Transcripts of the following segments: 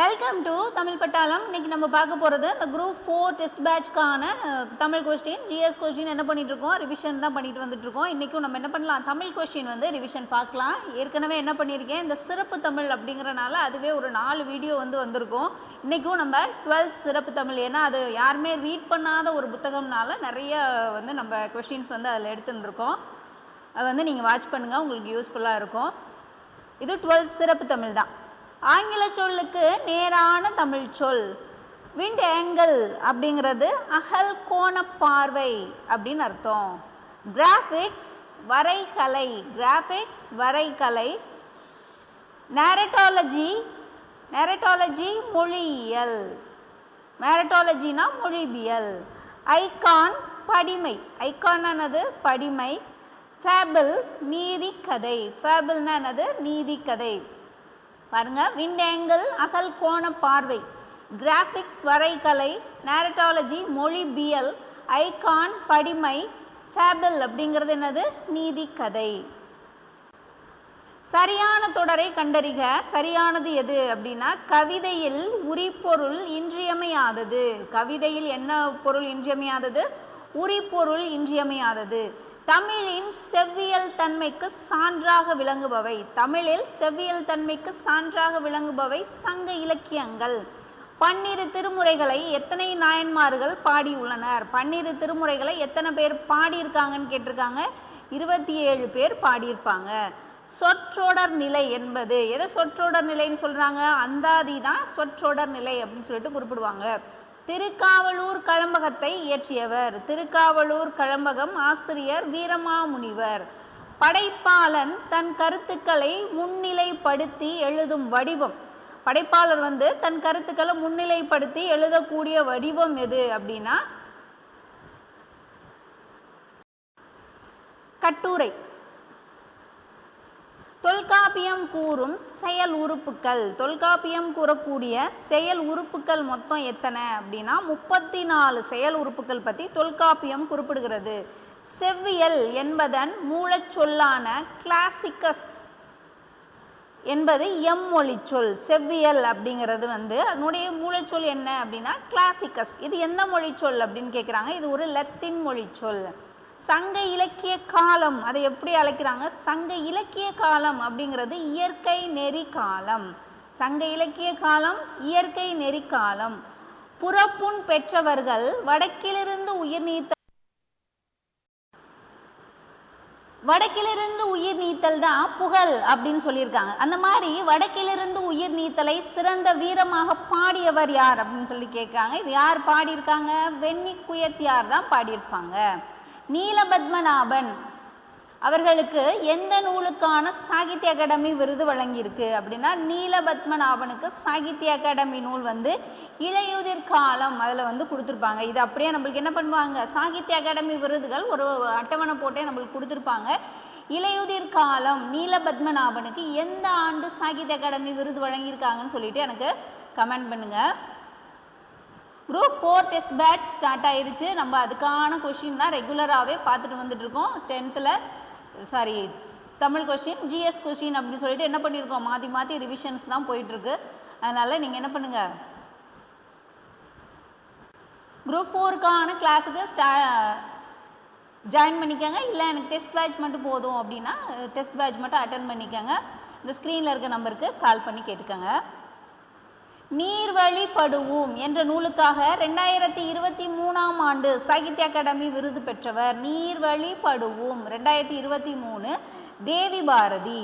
Welcome to Tamil பட்டாளம். இன்னைக்கு நம்ம பார்க்க போகிறது இந்த குரூப் 4 டெஸ்ட் பேட்ச்க்கான தமிழ் கொஸ்டின், ஜிஎஸ் கொஸ்டின் என்ன பண்ணிட்டு இருக்கோம், ரிவிஷன் தான் பண்ணிட்டு வந்துட்டு இருக்கோம். இன்றைக்கும் நம்ம என்ன பண்ணலாம், தமிழ் கொஸ்டின் வந்து ரிவிஷன் பார்க்கலாம். ஏற்கனவே என்ன பண்ணியிருக்கேன், இந்த சிறப்பு தமிழ் அப்படிங்கிறனால அதுவே ஒரு 4 வீடியோ வந்திருக்கும். இன்றைக்கும் நம்ம 12th சிறப்பு தமிழ், ஏன்னா அது யாருமே ரீட் பண்ணாத ஒரு புத்தகம்னால நிறைய நம்ம கொஸ்டின்ஸ் அதில் எடுத்துருந்துருக்கோம். அதை நீங்கள் வாட்ச் பண்ணுங்கள், உங்களுக்கு யூஸ்ஃபுல்லாக இருக்கும். இது 12th சிறப்பு தமிழ் தான். ஆங்கில சொல்லுக்கு நேரான தமிழ் சொல் விண்ட் ஆங்கிள் அப்படிங்கிறது அகல் கோண பார்வை அப்படின்னு அர்த்தம். கிராஃபிக்ஸ் வரைகலை, கிராஃபிக்ஸ் வரைகலை. நேரட்டாலஜி மொழியியல், நேரட்டாலஜினா மொழிபியல். ஐகான் படிமை, ஐகான் என்னது படிமை. ஃபேபிள் நீதி கதை, ஃபேபிள்னா என்னது நீதி கதை. பாருங்க, விண்ட் ஆங்கிள் அகல் கோண பார்வை, கிராஃபிக்ஸ் வரைகலை, நேரட்டாலஜி மொழிபியல், ஐகான் படிமை, ஃபேபிள் அப்படிங்கிறது என்னது நீதி கதை. சரியான தொடரை கண்டறிக. சரியானது எது அப்படின்னா, கவிதையில் உரிப்பொருள் இன்றியமையாதது. கவிதையில் என்ன பொருள் இன்றியமையாதது? உரிப்பொருள் இன்றியமையாதது. தமிழின் செவ்வியல் தன்மைக்கு சான்றாக விளங்குபவை, தமிழில் செவ்வியல் தன்மைக்கு சான்றாக விளங்குபவை சங்க இலக்கியங்கள். 12 திருமுறைகளை எத்தனை நாயன்மார்கள் பாடியுள்ளனர்? 12 திருமுறைகளை எத்தனை பேர் பாடியிருக்காங்கன்னு கேட்டிருக்காங்க. 27 பேர் பாடியிருப்பாங்க. சொற்றொடர் நிலை என்பது எதை சொற்றொடர் நிலைன்னு சொல்றாங்க? அந்தாதி தான் சொற்றொடர் நிலை அப்படின்னு சொல்லிட்டு குறிப்பிடுவாங்க. திருக்காவலூர் கழம்பகத்தை இயற்றியவர், திருக்காவலூர் கழம்பகம் ஆசிரியர் வீரமாமுனிவர். படைப்பாளன் தன் கருத்துக்களை முன்னிலைப்படுத்தி எழுதும் வடிவம், படைப்பாளர் தன் கருத்துக்களை முன்னிலைப்படுத்தி எழுதக்கூடிய வடிவம் எது அப்படின்னா கட்டுரை. தொல்காப்பியம் கூறும் செயல் உறுப்புக்கள், தொல்காப்பியம் கூறக்கூடிய செயல் உறுப்புக்கள் மொத்தம் எத்தனை அப்படின்னா 34 செயல் உறுப்புக்கள் பற்றி தொல்காப்பியம் குறிப்பிடுகிறது. செவ்வியல் என்பதன் மூலச்சொல்லான கிளாசிக்கஸ் என்பது எம்மொழி சொல். செவ்வியல் அப்படிங்கிறது அதனுடைய மூலச்சொல் என்ன அப்படின்னா கிளாசிக்கஸ். இது எந்த மொழி சொல் அப்படின்னு கேட்குறாங்க. இது ஒரு லத்தீன் மொழி சொல். சங்க இலக்கிய காலம் அதை எப்படி அழைக்கிறாங்க? சங்க இலக்கிய காலம் அப்படிங்கிறது இயற்கை நெறி காலம். சங்க இலக்கிய காலம் இயற்கை நெறி காலம். புறப்புண் பெற்றவர்கள் வடக்கிலிருந்து உயிர் நீத்தல் தான் புகழ் அப்படின்னு சொல்லியிருக்காங்க. அந்த மாதிரி வடக்கிலிருந்து உயிர் நீத்தலை சிறந்த வீரமாக பாடியவர் யார் அப்படின்னு சொல்லி கேட்குறாங்க. இது யார் பாடியிருக்காங்க? வெண்ணி குயத்தியார் தான் பாடியிருப்பாங்க. நீலபத்மநாபன் அவர்களுக்கு எந்த நூலுக்கான சாகித்ய அகாடமி விருது வழங்கியிருக்கு அப்படின்னா, நீலபத்மநாபனுக்கு சாகித்ய அகாடமி நூல் இளையுதிர் காலம் அதில் கொடுத்துருப்பாங்க. இது அப்படியே நம்மளுக்கு என்ன பண்ணுவாங்க, சாகித்ய அகாடமி விருதுகள் ஒரு அட்டவணை போட்டே நம்மளுக்கு கொடுத்துருப்பாங்க. இளையுதிர் காலம் நீலபத்மநாபனுக்கு எந்த ஆண்டு சாகித்ய அகாடமி விருது வழங்கியிருக்காங்கன்னு சொல்லிட்டு எனக்கு கமெண்ட் பண்ணுங்க. குரூப் 4 டெஸ்ட் பேட்ச் ஸ்டார்ட் ஆயிருச்சு. நம்ம அதுக்கான கொஷின் தான் ரெகுலராகவே பார்த்துட்டு வந்துட்டுருக்கோம். 10th Tamil question, GS question அப்படின்னு சொல்லிட்டு என்ன பண்ணியிருக்கோம், மாற்றி மாற்றி ரிவிஷன்ஸ் தான் போயிட்டுருக்கு. அதனால் நீங்கள் என்ன பண்ணுங்கள், குரூப் 4க்கான கிளாஸுக்கு ஜாயின் பண்ணிக்கோங்க. இல்லை எனக்கு டெஸ்ட் பேட்ச் மட்டும் போதும் அப்படின்னா டெஸ்ட் பேட்ச் மட்டும் அட்டன் பண்ணிக்கோங்க. இந்த ஸ்க்ரீனில் இருக்க நம்பருக்கு கால் பண்ணி கேட்டுக்கோங்க. நீர்வழிப்படுவோம் என்ற நூலுக்காக 2023ஆம் ஆண்டு சாகித்ய அகாடமி விருது பெற்றவர். நீர்வழிப்படுவோம் 2023 தேவி பாரதி.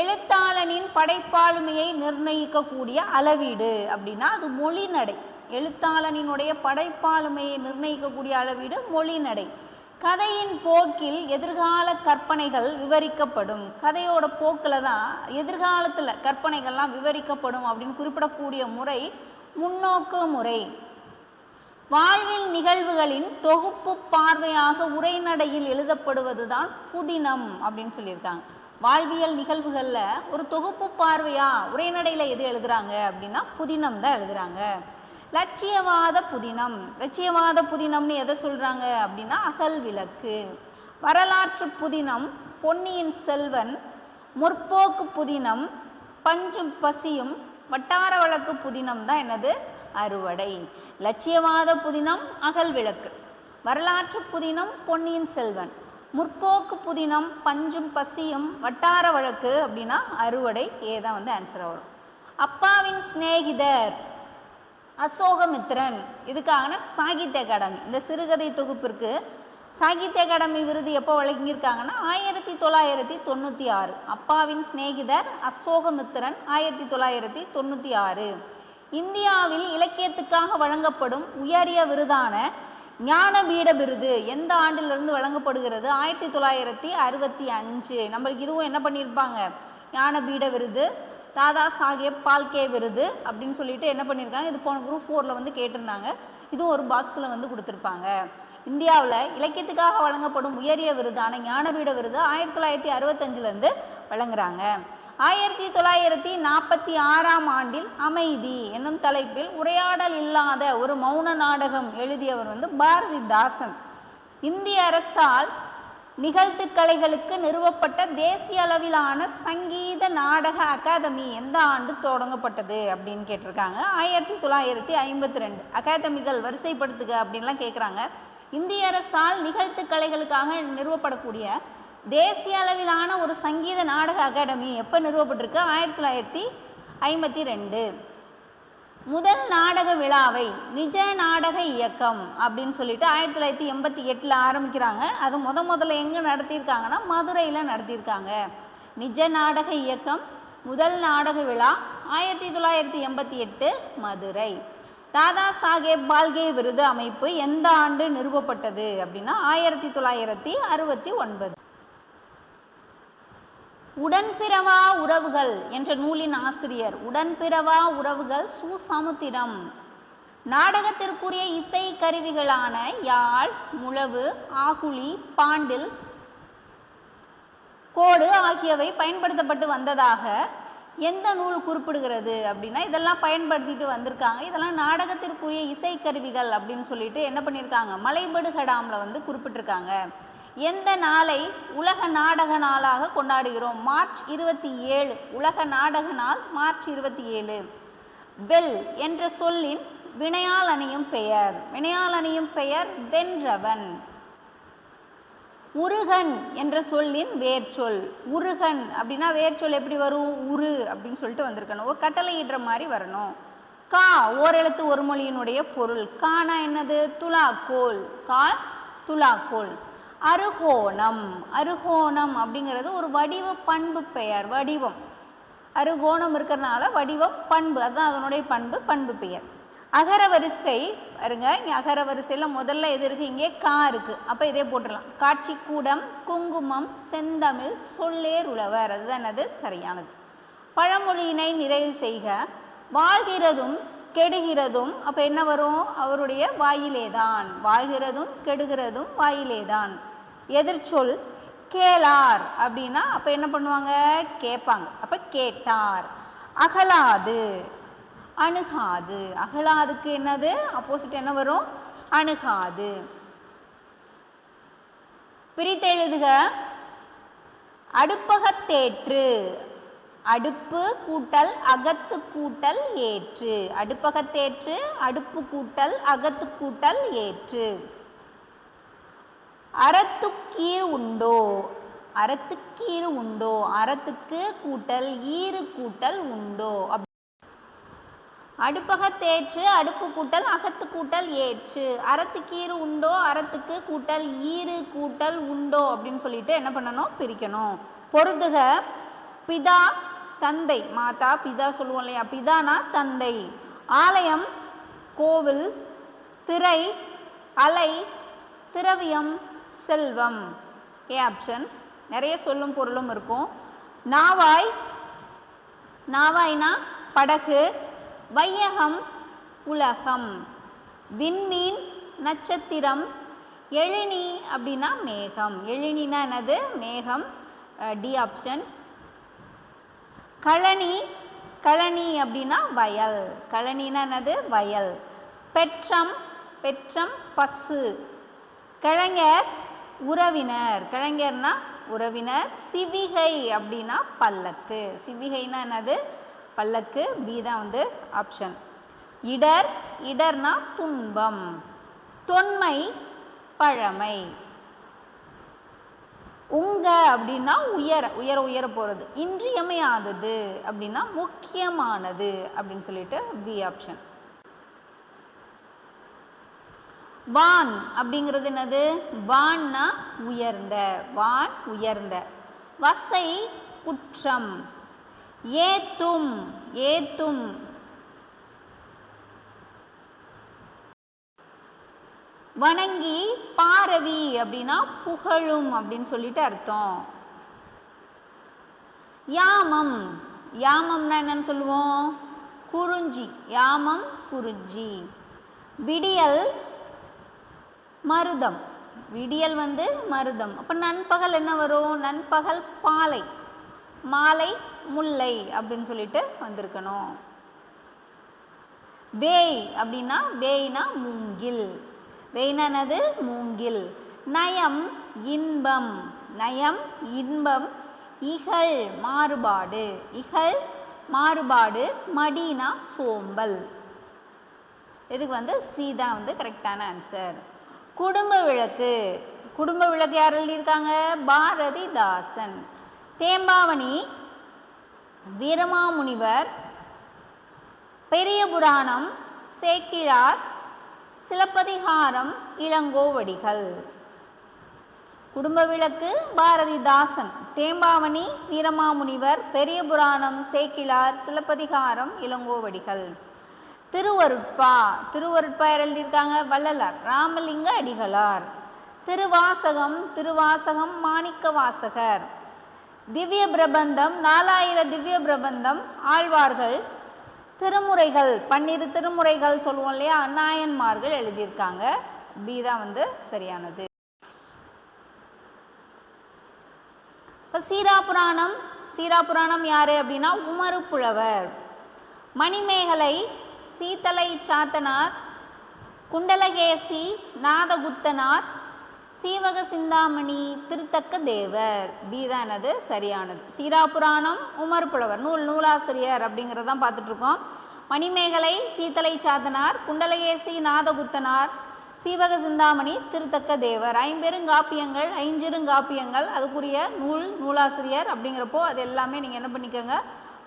எழுத்தாளனின் படைப்பாளுமையை நிர்ணயிக்கக்கூடிய அளவீடு அப்படின்னா அது மொழிநடை. எழுத்தாளனினுடைய படைப்பாளுமையை நிர்ணயிக்கக்கூடிய அளவீடு மொழிநடை. கதையின் போக்கில் எதிர்கால கற்பனைகள் விவரிக்கப்படும். கதையோட போக்கில் தான் எதிர்காலத்தில் கற்பனைகள்லாம் விவரிக்கப்படும் அப்படின்னு குறிப்பிடக்கூடிய முறை முன்னோக்கு முறை. வாழ்வில் நிகழ்வுகளின் தொகுப்பு பார்வையாக உரைநடையில் எழுதப்படுவது தான் புதினம் அப்படின்னு சொல்லியிருக்காங்க. வாழ்வியல் நிகழ்வுகளில் ஒரு தொகுப்பு பார்வையா உரைநடையில் எது எழுதுறாங்க அப்படின்னா புதினம் தான் எழுதுறாங்க. லட்சியவாத புதினம், லட்சியவாத புதினம்னு எதை சொல்கிறாங்க அப்படின்னா அகல் விளக்கு. வரலாற்று புதினம் பொன்னியின் செல்வன். முற்போக்கு புதினம் பஞ்சும் பசியும் வட்டார வழக்கு புதினம் தான் என்னது? அறுவடை. இலட்சியவாத புதினம் அகல் விளக்கு. வரலாற்று புதினம் பொன்னியின் செல்வன். முற்போக்கு புதினம் பஞ்சும் பசியும். வட்டார வழக்கு அப்படின்னா அறுவடை. ஏதான் வந்து ஆன்சராக வரும். அப்பாவின் சிநேகிதர் அசோகமித்திரன். இதுக்கான சாகித்ய அகாடமி, இந்த சிறுகதை தொகுப்பிற்கு சாகித்ய அகாடமி விருது எப்போ வழங்கியிருக்காங்கன்னா 1996. அப்பாவின் சிநேகிதர் அசோகமித்திரன் 1996. இந்தியாவில் இலக்கியத்துக்காக வழங்கப்படும் உயரிய விருதான ஞானபீட விருது எந்த ஆண்டிலிருந்து வழங்கப்படுகிறது? 1965. நம்மளுக்கு இதுவும் என்ன பண்ணியிருப்பாங்க? ஞானபீட விருது, தாதா சாஹேப் பால்கே விருது அப்படின்னு சொல்லிட்டு என்ன பண்ணியிருக்காங்க? இது போன குரூப் 4ல் வந்து கேட்டிருந்தாங்க. இதுவும் ஒரு பாக்ஸில் வந்து கொடுத்துருப்பாங்க. இந்தியாவில் இலக்கியத்துக்காக வழங்கப்படும் உயரிய விருதான ஞானபீட விருது 1965 வழங்குறாங்க. 1946 ஆண்டில் அமைதி என்னும் தலைப்பில் உரையாடல் இல்லாத ஒரு மௌன நாடகம் எழுதியவர் வந்து பாரதிதாசன். இந்திய அரசால் நிகழ்த்துக்கலைகளுக்கு நிறுவப்பட்ட தேசிய அளவிலான சங்கீத நாடக அகாதமி எந்த ஆண்டு தொடங்கப்பட்டது அப்படின்னு கேட்டிருக்காங்க. 1952. அகாதமிகள் வரிசைப்படுத்துக அப்படின்லாம் கேட்குறாங்க. இந்திய அரசால் நிகழ்த்துக்கலைகளுக்காக நிறுவப்படக்கூடிய தேசிய அளவிலான ஒரு சங்கீத நாடக அகாடமி எப்போ நிறுவப்பட்டிருக்கு? 1952. முதல் நாடக விழாவை நிஜ நாடக இயக்கம் அப்படின்னு சொல்லிட்டு 1988 ஆரம்பிக்கிறாங்க. அது முதல்ல எங்கே நடத்தியிருக்காங்கன்னா மதுரையில் நடத்தியிருக்காங்க. நிஜ நாடக இயக்கம் முதல் நாடக விழா 1988 மதுரை. தாதா சாஹேப் பால்கே விருது அமைப்பு எந்த ஆண்டு நிறுவப்பட்டது அப்படின்னா 1969. உடன்பிறவா உறவுகள் என்ற நூலின் ஆசிரியர். உடன்பிறவா உறவுகள் சுசமுத்திரம். நாடகத்திற்குரிய இசை கருவிகளான யாழ், முழவு, ஆகுளி, பாண்டில், கோடு ஆகியவை பயன்படுத்தப்பட்டு வந்ததாக எந்த நூல் குறிப்பிடுகிறது அப்படின்னா இதெல்லாம் பயன்படுத்திட்டு வந்திருக்காங்க. இதெல்லாம் நாடகத்திற்குரிய இசைக்கருவிகள் அப்படின்னு சொல்லிட்டு என்ன பண்ணியிருக்காங்க? மலைபடுகடாமில் வந்து குறிப்பிட்டிருக்காங்க. எந்த நாளை உலக நாடக நாளாக கொண்டாடுகிறோம்? மார்ச் 27. உலக நாடக நாள் மார்ச் 27. வெல் என்ற சொல்லின் வினையால் அணியும் பெயர். வினையால் அணியும் பெயர் வென்றவன். உருகன் என்ற சொல்லின் வேர்ச்சொல். உருகன் அப்படின்னா வேர்ச்சொல் எப்படி வரும்? உரு அப்படின்னு சொல்லிட்டு வந்திருக்கணும். ஒரு கட்டளை இடுற மாதிரி வரணும். கா ஓரெழுத்து ஒரு மொழியினுடைய பொருள். கானா என்னது? துலாக்கோல். கால் துலாக்கோல். அருகோணம். அருகோணம் அப்படிங்கிறது ஒரு வடிவ பண்பு பெயர். வடிவம் அருகோணம் இருக்கிறதுனால வடிவம் பண்பு, அதுதான் அதனுடைய பண்பு, பண்பு பெயர். அகரவரிசை பாருங்க. இங்கே அகரவரிசையில் முதல்ல எது இருக்குது? இங்கே கா இருக்குது. அப்போ இதே போட்டுடலாம். காட்சி கூடம், குங்குமம், செந்தமிழ், சொல்லேர் உழவர். அதுதான் என்னது? சரியானது. பழமொழியினை நிறைவு செய்க. வாழ்கிறதும் கெடுகிறதும் அப்போ என்ன வரும்? அவருடைய வாயிலேதான். வாழ்கிறதும் கெடுகிறதும் வாயிலேதான். எதிர்ச்சொல் கேளார் அப்படின்னா அப்போ என்ன பண்ணுவாங்க? கேட்பாங்க. அப்போ கேட்டார். அகலாது அணுகாது. அகலாதுக்கு என்னது? ஆப்போசிட் என்ன வரும்? அணுகாது. பிரித்தெழுதுக. அடுப்பகத்தேற்று. அடுப்பு கூட்டல் அகத்து கூட்டல் ஏற்று. அடுப்பகத்தேற்று. அடுப்பு கூட்டல் அகத்து கூட்டல் ஏற்று. அறத்துக்கீறு உண்டோ. அறத்துக்கீறு உண்டோ. அறத்துக்கு கூட்டல் ஈறு கூட்டல் உண்டோ. அடுப்பகத்தேற்று. அடுப்பு கூட்டல் அகத்து கூட்டல் ஏற்று. அறத்துக்கீறு உண்டோ. அறத்துக்கு கூட்டல் ஈறு கூட்டல் உண்டோ அப்படின்னு சொல்லிட்டு என்ன பண்ணணும்? பிரிக்கணும். பொருதுக. பிதா தந்தை. மாதா பிதா சொல்லுவோம் இல்லையா? பிதானா தந்தை. ஆலயம் கோவில். திரை அலை. திரவியம் செல்வம். A option. நிறைய சொல்லும் பொருளும் இருக்கும். நாவாய். நாவாய்னா படகு. வையகம் உலகம். விண்மீன் நட்சத்திரம். எழினி அப்படின்னா மேகம். எழினினா என்னது? மேகம். D option. கழனி. கழனி அப்படின்னா வயல். கழனினா என்னது? வயல். பெற்றம். பெற்றம் பசு. கலைஞர் உறவினர். கலைஞர்னா உறவினர். சிவிகை அப்படின்னா பல்லக்கு. சிவிகைனா என்னது? பல்லக்கு, பி தான் வந்து ஆப்ஷன். இடர், இடர்னா துன்பம். தொன்மை, பழமை. உங்க அப்படின்னா உயர உயர உயர போகிறது. இன்றியமையாதது அப்படின்னா முக்கியமானது அப்படின்னு சொல்லிட்டு பி ஆப்ஷன். வான் அப்படிங்கிறது என்னது? வான்னா உயர்ந்த, வான் உயர்ந்த. வசை குற்றம். ஏத்தும், ஏத்தும். வணங்கி பாரவி அப்படின்னா புகழும் அப்படின்னு சொல்லிட்டு அர்த்தம். யாமம், யாமம்னா என்னன்னு சொல்லுவோம்? குறிஞ்சி. யாமம் குறிஞ்சி. விடியல் மருதம். விடியல் வந்து மருதம். அப்ப நண்பகல் என்ன வரும்? நண்பகல் பாலை. மாலை முல்லை அப்படின்னு சொல்லிட்டு வந்திருக்கணும். வேய் அப்படின்னா, வேய்னா மூங்கில். வேய்னா என்னது? மூங்கில். நயம் இன்பம். நயம் இன்பம். இகழ் மாறுபாடு. இகழ் மாறுபாடு. மடினா சோம்பல். இதுக்கு வந்து சி தான் வந்து கரெக்டான ஆன்சர். குடும்ப விளக்கு. குடும்ப விளக்கு யார் எழுதியிருக்காங்க? பாரதிதாசன். தேம்பாவணி வீரமாமுனிவர். பெரிய புராணம் சேக்கிழார். சிலப்பதிகாரம் இளங்கோவடிகள். குடும்ப விளக்கு பாரதிதாசன். தேம்பாவணி வீரமாமுனிவர். பெரிய புராணம் சேக்கிழார். சிலப்பதிகாரம் இளங்கோவடிகள். திருவருட்பா. திருவருட்பா யார் எழுதியிருக்காங்க? வள்ளலார். ராமலிங்க அடிகளார். திருவாசகம். திருவாசகம் மாணிக்க வாசகர். திவ்ய பிரபந்தம் 4000 திவ்ய பிரபந்தம் ஆழ்வார்கள். திருமுறைகள் 12 திருமுறைகள் சொல்லுவோம் இல்லையா, நாயன்மார்கள் எழுதியிருக்காங்க. பி தான் வந்து சரியானது. இப்போ சீராபுராணம். சீராபுராணம் யாரு அப்படின்னா உமறு புலவர். மணிமேகலை சீத்தலை சாத்தனார். குண்டலகேசி நாதகுத்தனார். சீவக சிந்தாமணி திருத்தக்க தேவர். பி தான் என்னது சரியானது. சீராபுராணம் உமறு புலவர் நூலாசிரியர் அப்படிங்கிறதான் பார்த்துட்டு இருக்கோம். மணிமேகலை சீத்தலை சாத்தனார். குண்டலகேசி நாதகுத்தனார். சீவக சிந்தாமணி திருத்தக்க தேவர். ஐம்பெருங்காப்பியங்கள், ஐஞ்சிருங்காப்பியங்கள், அதுக்குரிய நூலாசிரியர் அப்படிங்கிறப்போ அது எல்லாமே நீங்கள் என்ன பண்ணிக்கோங்க,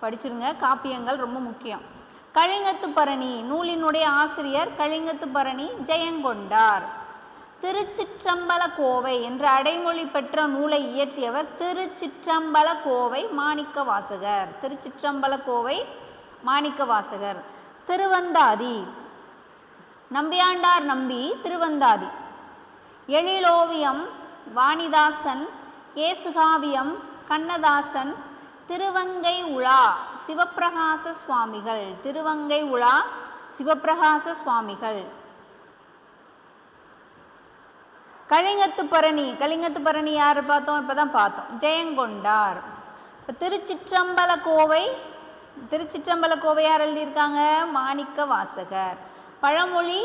படிச்சிருங்க. காப்பியங்கள் ரொம்ப முக்கியம். கலிங்கத்து பரணி நூலினுடைய ஆசிரியர் கலிங்கத்து பரணி ஜெயங்கொண்டார். திருச்சிற்றம்பல கோவை என்ற அடைமொழி பெற்ற நூலை இயற்றியவர் திருச்சிற்றம்பல கோவை மாணிக்க வாசகர். திருச்சிற்றம்பல கோவை மாணிக்க வாசகர். திருவந்தாதி நம்பியாண்டார் நம்பி. திருவந்தாதி. எழிலோவியம் வாணிதாசன். ஏசுகாவியம் கண்ணதாசன். திருவங்கை உலா சிவப்பிரகாச சுவாமிகள். திருவங்கை உலா சிவப்பிரகாச சுவாமிகள். கலிங்கத்து பரணி. கலிங்கத்து பரணி யார் பார்த்தோம்? இப்போதான் பார்த்தோம். ஜெயங்கொண்டார். இப்போ திருச்சிற்றம்பல கோவை. திருச்சிற்றம்பல கோவை யார் எழுதியிருக்காங்க? மாணிக்க வாசகர். பழமொழி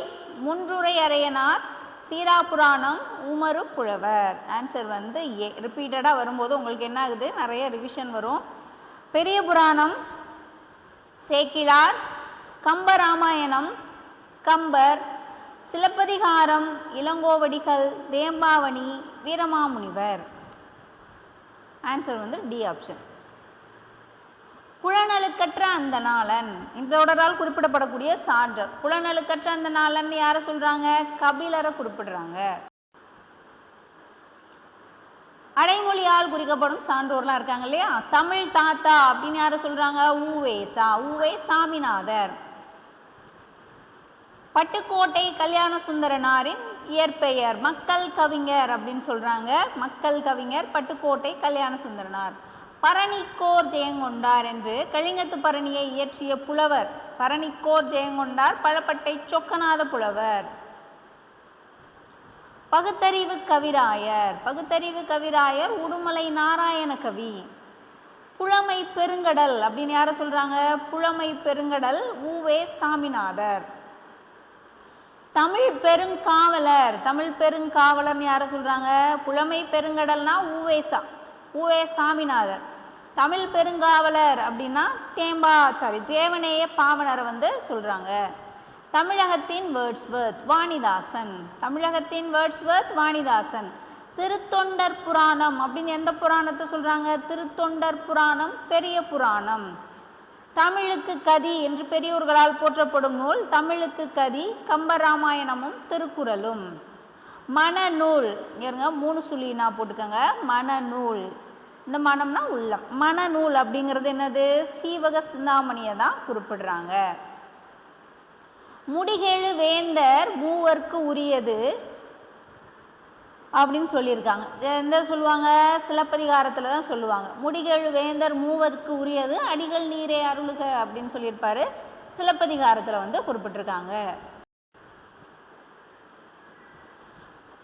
முன்றுரை அரையனார். சீராபுராணம் உமறு புலவர். ஆன்சர் வந்து ஏ. ரிப்பீட்டடாக வரும்போது உங்களுக்கு என்ன ஆகுது? நிறைய ரிவிஷன் வரும். பெரிய புராணம் சேக்கிழார். கம்பராமாயணம் கம்பர். சிலப்பதிகாரம் இளங்கோவடிகள். தேம்பாவணி வீரமாமுனிவர். ஆன்சர் வந்து டி ஆப்ஷன். புலனலுக்கற்ற அந்த நாளன் இந்த தொடரால் குறிப்பிடப்படக்கூடிய சான்றர். புலனலுக்கற்ற அந்த நாளன் யாரை சொல்றாங்க? கபிலரை குறிப்பிடுறாங்க. அடைமொழியால் குறிக்கப்படும் சான்றோர்லாம் இருக்காங்க இல்லையா. தமிழ் தாத்தா அப்படின்னு யாரை சொல்றாங்க? ஊவேசா. ஊவே சாமிநாதர். பட்டுக்கோட்டை கல்யாண சுந்தரனாரின் இயற்பெயர் மக்கள் கவிஞர் அப்படின்னு சொல்றாங்க. மக்கள் கவிஞர் பட்டுக்கோட்டை கல்யாண சுந்தரனார். பரணிக்கோர் ஜெயங்கொண்டார் என்று கலிங்கத்து பரணியை இயற்றிய புலவர். பரணிக்கோர் ஜெயங்கொண்டார் பழப்பட்டை சொக்கநாத புலவர். பகுத்தறிவு கவிராயர். பகுத்தறிவு கவிராயர் உடுமலை நாராயண கவி. புலமை பெருங்கடல் அப்படின்னு யாரை சொல்றாங்க? புலமை பெருங்கடல் ஊவே சாமிநாதர். தமிழ் பெருங்காவலர். தமிழ் பெருங்காவலர்னு யாரை சொல்றாங்க? புலமை பெருங்கடல்னா ஊவேசா. ஊவே சாமிநாதர். தமிழ் பெருங்காவலர் அப்படின்னா தேவநேய பாவலரை வந்து சொல்கிறாங்க. தமிழகத்தின் வேர்ட்ஸ்வர்த் வாணிதாசன். தமிழகத்தின் வேர்ட்ஸ்வர்த் வாணிதாசன். திருத்தொண்டர் புராணம் அப்படின்னு எந்த புராணத்தை சொல்கிறாங்க? திருத்தொண்டர் புராணம் பெரிய புராணம். தமிழுக்கு கதி என்று பெரியோர்களால் போற்றப்படும் நூல் தமிழுக்கு கதி கம்பராமாயணமும் திருக்குறளும். மனநூல் இருங்க 3 சொல்லி நான் போட்டுக்கோங்க. மனநூல், இந்த மனம்னா உள்ளம். மனநூல் அப்படிங்கிறது என்னது? சீவக சிந்தாமணியை தான் குறிப்பிடுறாங்க. முடிகெழு வேந்தர் மூவர்க்கு உரியது அப்படின்னு சொல்லியிருக்காங்க. எந்த சொல்லுவாங்க? சிலப்பதிகாரத்தில் தான் சொல்லுவாங்க. முடிகெழு வேந்தர் மூவர்க்கு உரியது அடிகள் நீரே அருளுக அப்படின்னு சொல்லியிருப்பாரு. சிலப்பதிகாரத்தில் வந்து குறிப்பிட்டிருக்காங்க.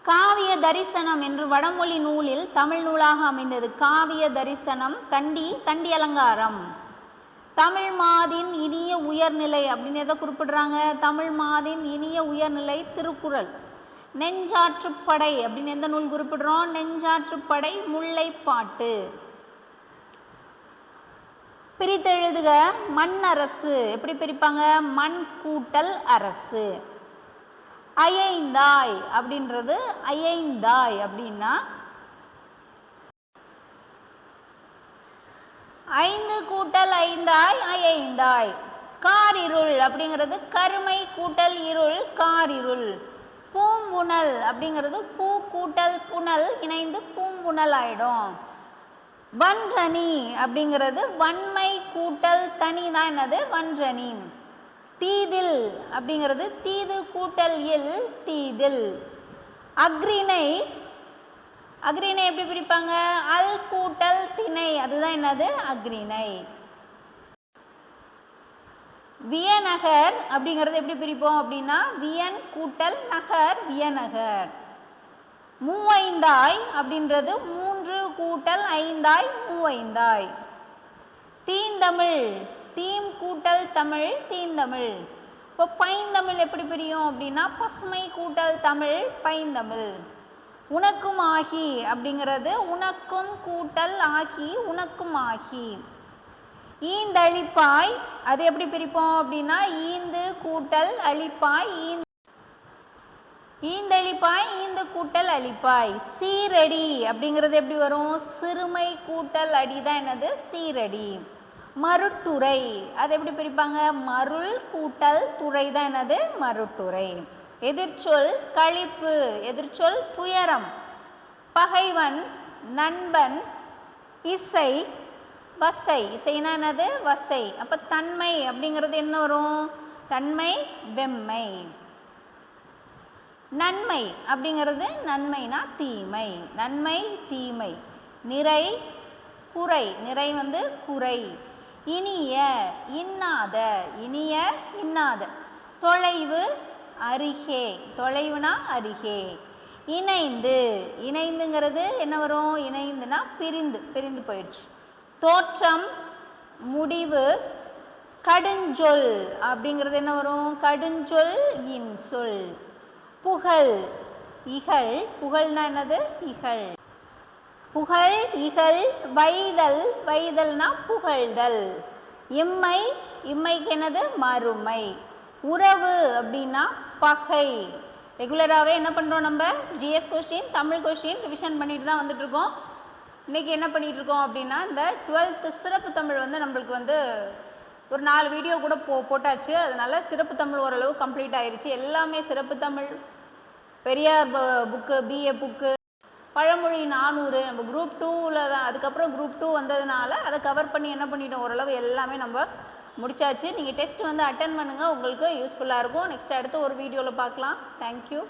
காவிய தரிசனம் என்று வடமொழி நூலில் தமிழ் நூலாக அமைந்தது. காவிய தரிசனம். தண்டி அலங்காரம். தமிழ் மாதின் இனிய உயர்நிலை அப்படின்னு எதை குறிப்பிடுறாங்க? தமிழ் மாதின் இனிய உயர்நிலை திருக்குறள். நெஞ்சாற்றுப்படை அப்படின்னு எந்த நூல் குறிப்பிடுறோம்? நெஞ்சாற்றுப்படை முல்லைப்பாட்டு. பிரித்தெழுதுக மண் அரசு. எப்படி பிரிப்பாங்க? மண் கூட்டல் அரசு. அயைந்தாய் அப்படின்றது அயைந்தாய் அப்படின்னா 5 கூட்டல் 5ஆய் அயைந்தாய். காரிருள் அப்படிங்கிறது கருமை கூட்டல் இருள் காரிருள். பூம்புணல் அப்படிங்கிறது பூ கூட்டல் புனல் இணைந்து பூம்புணல் ஆயிடும். வன்றணி அப்படிங்கிறது வன்மை கூட்டல் தனி தான் என்னது? வன்றணி. தீதில் அப்படிங்கிறது தீது கூட்டல் இல் தீதில். அக்ரிணை எப்படி பிரிப்பாங்க? அல் கூட்டல் திணை, அதுதான் என்னது? அக்ரிணை. வியநகர் அப்படிங்கிறது எப்படி பிரிப்போம் அப்படின்னா வியன் கூட்டல் நகர் வியநகர். மூவைந்தாய் அப்படின்றது 3 கூட்டல் 5ஆய் மூவைந்தாய். தீந்தமிழ் தீம் கூட்டல் தமிழ் தீந்தமிழ். இப்போ பைந்தமிழ் எப்படி பிரியும் அப்படின்னா பசுமை கூட்டல் தமிழ் பைந்தமிழ். உனக்கும் ஆகி அப்படிங்கிறது உனக்கும் கூட்டல் ஆகி உனக்கும் ஆகி. ஈந்தளிப்பாய் அது எப்படி பிரிப்போம் அப்படின்னா ஈந்து கூட்டல் அளிப்பாய் ஈந்தளிப்பாய் ஈந்து கூட்டல் அளிப்பாய். சீரடி அப்படிங்கிறது எப்படி வரும்? சிறுமை கூட்டல் அடி தான் என்னது? சீரடி. மருட்டுரை அது எப்படி பிரிப்பாங்க? மருள் கூட்டல் துறை தான் என்னது? மருட்டுரை. எதிர்ச்சொல் களிப்பு. எதிர்ச்சொல் துயரம். பகைவன் நண்பன். இசை வசை. இசைனா என்னது? வசை. அப்ப தன்மை அப்படிங்கிறது என்ன வரும்? தன்மை வெம்மை. நன்மை அப்படிங்கிறது நன்மைனா தீமை. நன்மை தீமை. நிறை குறை. நிறை வந்து குறை. இனிய இன்னாத. இனிய இன்னாத. தொலைவு அருகே. தொலைவுனா அருகே. இணைந்து. இணைந்துங்கிறது என்ன வரும்? இணைந்துனா பிரிந்து. பிரிந்து போயிடுச்சு. தோற்றம் முடிவு. கடுஞ்சொல் அப்படிங்கிறது என்ன வரும்? கடுஞ்சொல் இன்சொல். புகழ் இகழ். புகழ்னா என்னது? இகழ். புகழ் இகழ். வைதல். வைதல்னா புகழ்தல். இம்மை. இம்மைக்கு என்னது? மறுமை. உறவு அப்படின்னா பகை. ரெகுலராகவே என்ன பண்ணுறோம்? நம்ம GS question Tamil question revision பண்ணிட்டு தான் வந்துட்டுருக்கோம். இன்றைக்கி என்ன பண்ணிகிட்ருக்கோம் அப்படின்னா இந்த 12th சிறப்பு தமிழ் வந்து நம்மளுக்கு வந்து ஒரு 4 வீடியோ கூட போட்டாச்சு. அதனால் சிறப்பு தமிழ் ஓரளவு கம்ப்ளீட் ஆயிடுச்சு. எல்லாமே சிறப்பு Tamil, Periyar book, BA book, பழமொழி 400 நம்ம குரூப் 2ல் தான். அதுக்கப்புறம் குரூப் 2 வந்ததுனால அதை கவர் பண்ணி என்ன பண்ணிட்டோம்? ஓரளவு எல்லாமே நம்ம முடிச்சாச்சு. நீங்கள் டெஸ்ட் வந்து அட்டன் பண்ணுங்கள், உங்களுக்கு யூஸ்ஃபுல்லாக இருக்கும். நெக்ஸ்ட் அடுத்த ஒரு வீடியோவில் பார்க்கலாம். தேங்க்யூ.